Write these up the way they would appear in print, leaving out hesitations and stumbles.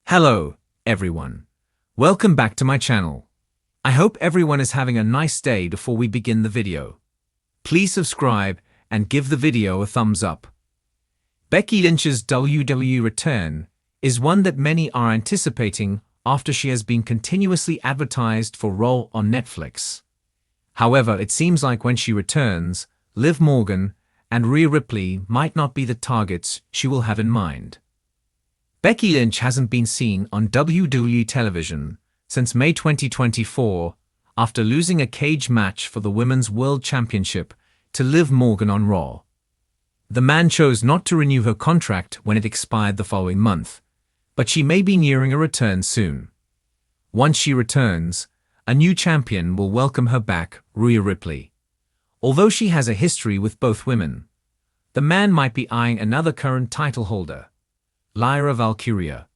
Hello, everyone. Welcome back to my channel. I hope everyone is having a nice day before we begin the video. Please subscribe and give the video a thumbs up. Becky Lynch's WWE return is one that many are anticipating after she has been continuously advertised for Raw on Netflix. However, it seems like when she returns, Liv Morgan and Rhea Ripley might not be the targets she will have in mind. Becky Lynch hasn't been seen on WWE television since May 2024 after losing a cage match for the Women's World Championship to Liv Morgan on Raw. The man chose not to renew her contract when it expired the following month, but she may be nearing a return soon. Once she returns, a new champion will welcome her back, Rhea Ripley. Although she has a history with both women, the man might be eyeing another current title holder, Lyra Valkyria.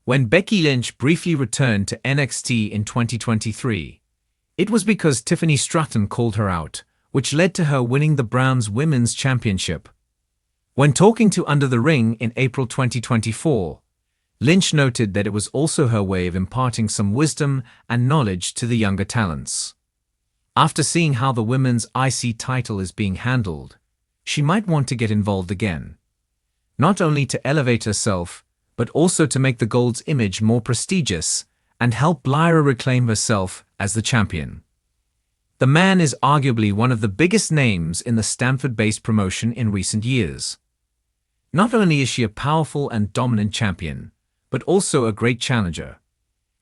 When Becky Lynch briefly returned to NXT in 2023, it was because Tiffany Stratton called her out, which led to her winning the Browns Women's Championship. When talking to Under the Ring in April 2024, Lynch noted that it was also her way of imparting some wisdom and knowledge to the younger talents. After seeing how the women's IC title is being handled, she might want to get involved again. Not only to elevate herself, but also to make the Gold's image more prestigious and help Lyra reclaim herself as the champion. The man is arguably one of the biggest names in the Stamford-based promotion in recent years. Not only is she a powerful and dominant champion, but also a great challenger.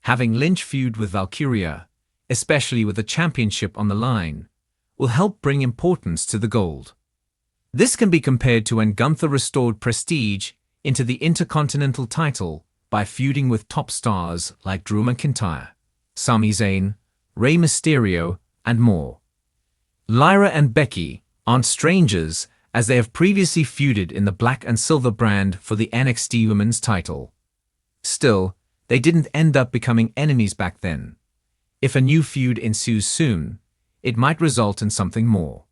Having Lynch feud with Valkyria, especially with the championship on the line, will help bring importance to the Gold. This can be compared to when Gunther restored prestige into the Intercontinental title by feuding with top stars like Drew McIntyre, Sami Zayn, Rey Mysterio, and more. Lyra and Becky aren't strangers, as they have previously feuded in the Black and Silver brand for the NXT Women's title. Still, they didn't end up becoming enemies back then. If a new feud ensues soon, it might result in something more.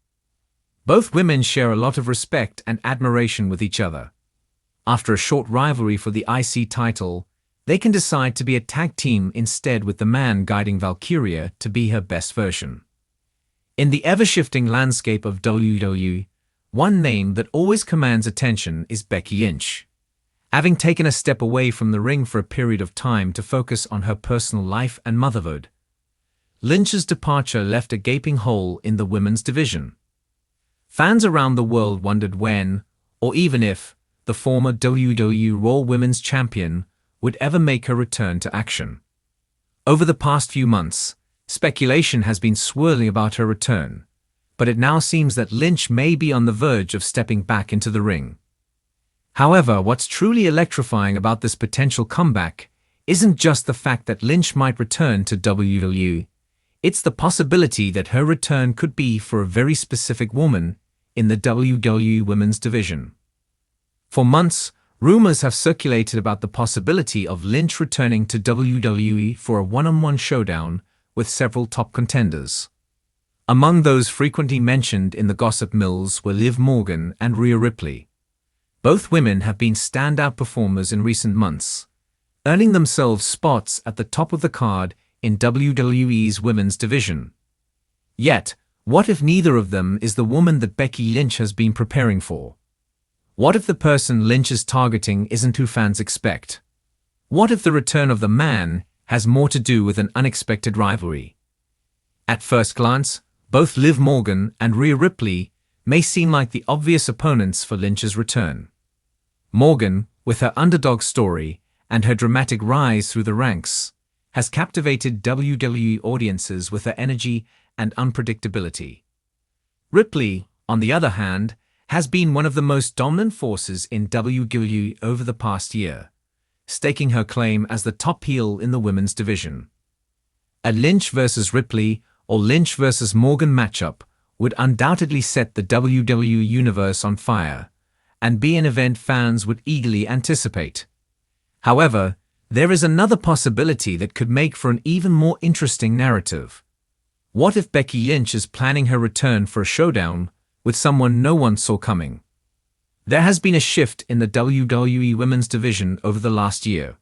Both women share a lot of respect and admiration with each other. After a short rivalry for the IC title, they can decide to be a tag team instead, with the man guiding Valkyria to be her best version. In the ever-shifting landscape of WWE, one name that always commands attention is Becky Lynch. Having taken a step away from the ring for a period of time to focus on her personal life and motherhood, Lynch's departure left a gaping hole in the women's division. Fans around the world wondered when, or even if, the former WWE Raw Women's Champion would ever make her return to action. Over the past few months, speculation has been swirling about her return, but it now seems that Lynch may be on the verge of stepping back into the ring. However, what's truly electrifying about this potential comeback isn't just the fact that Lynch might return to WWE. It's the possibility that her return could be for a very specific woman in the WWE Women's division. For months, rumors have circulated about the possibility of Lynch returning to WWE for a one-on-one showdown with several top contenders. Among those frequently mentioned in the gossip mills were Liv Morgan and Rhea Ripley. Both women have been standout performers in recent months, earning themselves spots at the top of the card in WWE's women's division. Yet, what if neither of them is the woman that Becky Lynch has been preparing for? What if the person Lynch is targeting isn't who fans expect? What if the return of the man has more to do with an unexpected rivalry? At first glance, both Liv Morgan and Rhea Ripley may seem like the obvious opponents for Lynch's return. Morgan, with her underdog story and her dramatic rise through the ranks, has captivated WWE audiences with her energy and unpredictability. Ripley, on the other hand, has been one of the most dominant forces in WWE over the past year, staking her claim as the top heel in the women's division. A Lynch versus Ripley or Lynch versus Morgan matchup would undoubtedly set the WWE universe on fire and be an event fans would eagerly anticipate. However, there is another possibility that could make for an even more interesting narrative. What if Becky Lynch is planning her return for a showdown with someone no one saw coming? There has been a shift in the WWE Women's division over the last year.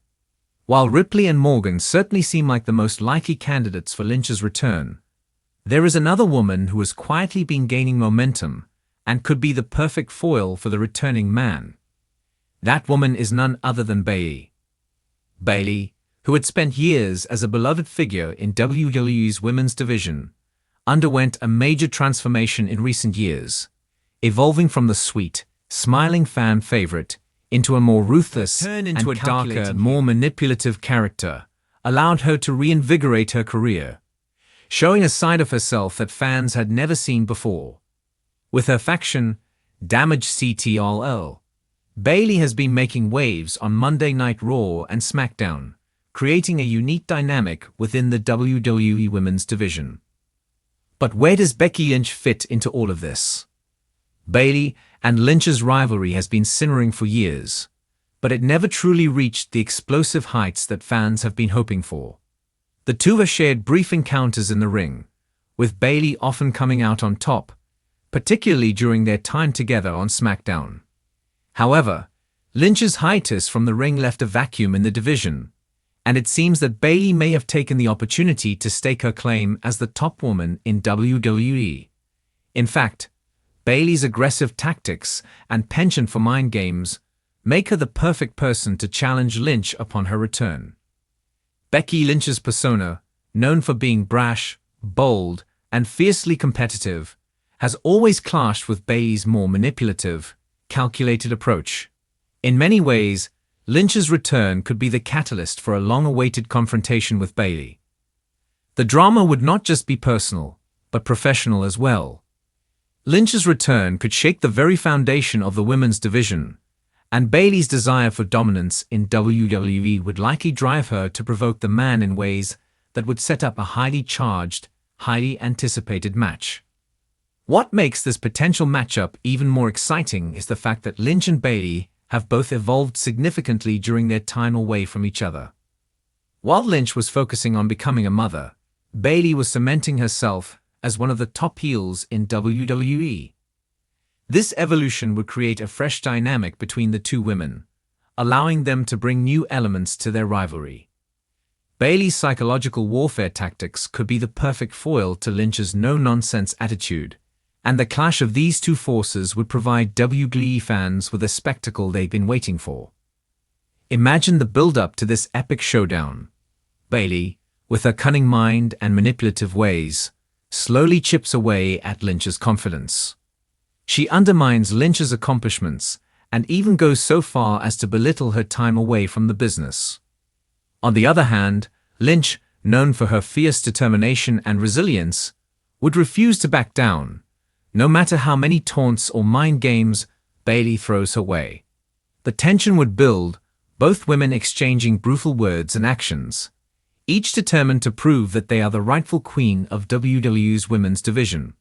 While Ripley and Morgan certainly seem like the most likely candidates for Lynch's return, there is another woman who has quietly been gaining momentum and could be the perfect foil for the returning man. That woman is none other than Becky. Bayley, who had spent years as a beloved figure in WWE's women's division, underwent a major transformation in recent years, evolving from the sweet, smiling fan favorite into a more ruthless and a darker, more manipulative character, allowed her to reinvigorate her career, showing a side of herself that fans had never seen before. With her faction, Damage CTRL, Bayley has been making waves on Monday Night Raw and SmackDown, creating a unique dynamic within the WWE women's division. But where does Becky Lynch fit into all of this? Bayley and Lynch's rivalry has been simmering for years, but it never truly reached the explosive heights that fans have been hoping for. The two have shared brief encounters in the ring, with Bayley often coming out on top, particularly during their time together on SmackDown. However, Lynch's hiatus from the ring left a vacuum in the division, and it seems that Bayley may have taken the opportunity to stake her claim as the top woman in WWE. In fact, Bayley's aggressive tactics and penchant for mind games make her the perfect person to challenge Lynch upon her return. Becky Lynch's persona, known for being brash, bold, and fiercely competitive, has always clashed with Bayley's more manipulative, calculated approach. In many ways, Lynch's return could be the catalyst for a long-awaited confrontation with Bayley. The drama would not just be personal, but professional as well. Lynch's return could shake the very foundation of the women's division, and Bayley's desire for dominance in WWE would likely drive her to provoke the man in ways that would set up a highly charged, highly anticipated match. What makes this potential matchup even more exciting is the fact that Lynch and Bayley have both evolved significantly during their time away from each other. While Lynch was focusing on becoming a mother, Bayley was cementing herself as one of the top heels in WWE. This evolution would create a fresh dynamic between the two women, allowing them to bring new elements to their rivalry. Bayley's psychological warfare tactics could be the perfect foil to Lynch's no-nonsense attitude, and the clash of these two forces would provide WWE fans with a spectacle they've been waiting for. Imagine the build-up to this epic showdown. Bayley, with her cunning mind and manipulative ways, slowly chips away at Lynch's confidence. She undermines Lynch's accomplishments and even goes so far as to belittle her time away from the business. On the other hand, Lynch, known for her fierce determination and resilience, would refuse to back down, no matter how many taunts or mind games Bayley throws her way. The tension would build, both women exchanging brutal words and actions, each determined to prove that they are the rightful queen of WWE's women's division.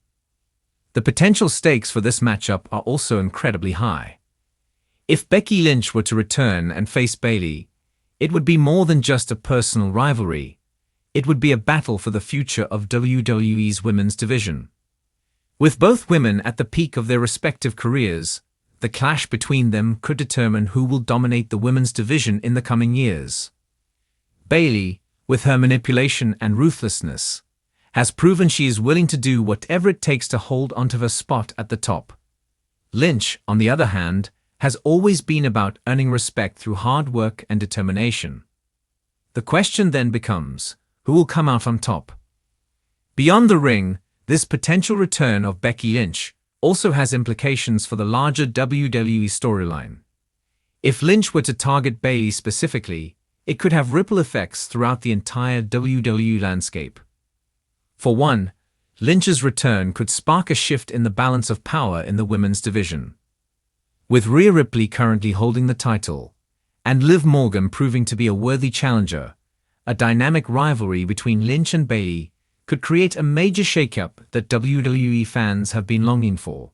The potential stakes for this matchup are also incredibly high. If Becky Lynch were to return and face Bayley, it would be more than just a personal rivalry. It would be a battle for the future of WWE's women's division. With both women at the peak of their respective careers, the clash between them could determine who will dominate the women's division in the coming years. Bayley, with her manipulation and ruthlessness, has proven she is willing to do whatever it takes to hold onto her spot at the top. Lynch, on the other hand, has always been about earning respect through hard work and determination. The question then becomes, who will come out on top? Beyond the ring, this potential return of Becky Lynch also has implications for the larger WWE storyline. If Lynch were to target Bayley specifically, it could have ripple effects throughout the entire WWE landscape. For one, Lynch's return could spark a shift in the balance of power in the women's division. With Rhea Ripley currently holding the title, and Liv Morgan proving to be a worthy challenger, a dynamic rivalry between Lynch and Bayley could create a major shakeup that WWE fans have been longing for.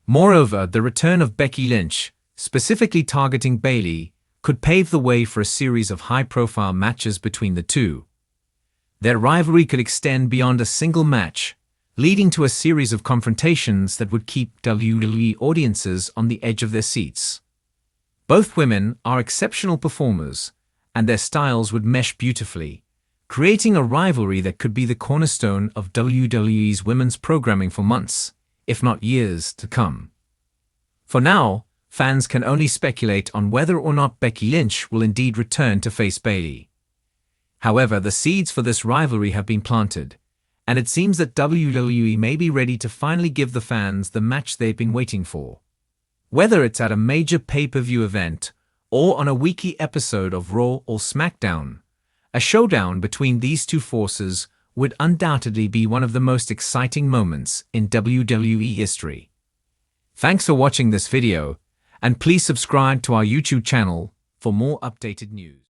Moreover, the return of Becky Lynch, specifically targeting Bayley, could pave the way for a series of high-profile matches between the two. Their rivalry could extend beyond a single match, leading to a series of confrontations that would keep WWE audiences on the edge of their seats. Both women are exceptional performers, and their styles would mesh beautifully, creating a rivalry that could be the cornerstone of WWE's women's programming for months, if not years, to come. For now, fans can only speculate on whether or not Becky Lynch will indeed return to face Bayley. However, the seeds for this rivalry have been planted, and it seems that WWE may be ready to finally give the fans the match they've been waiting for. Whether it's at a major pay-per-view event or on a weekly episode of Raw or SmackDown, a showdown between these two forces would undoubtedly be one of the most exciting moments in WWE history. Thanks for watching this video, and please subscribe to our YouTube channel for more updated news.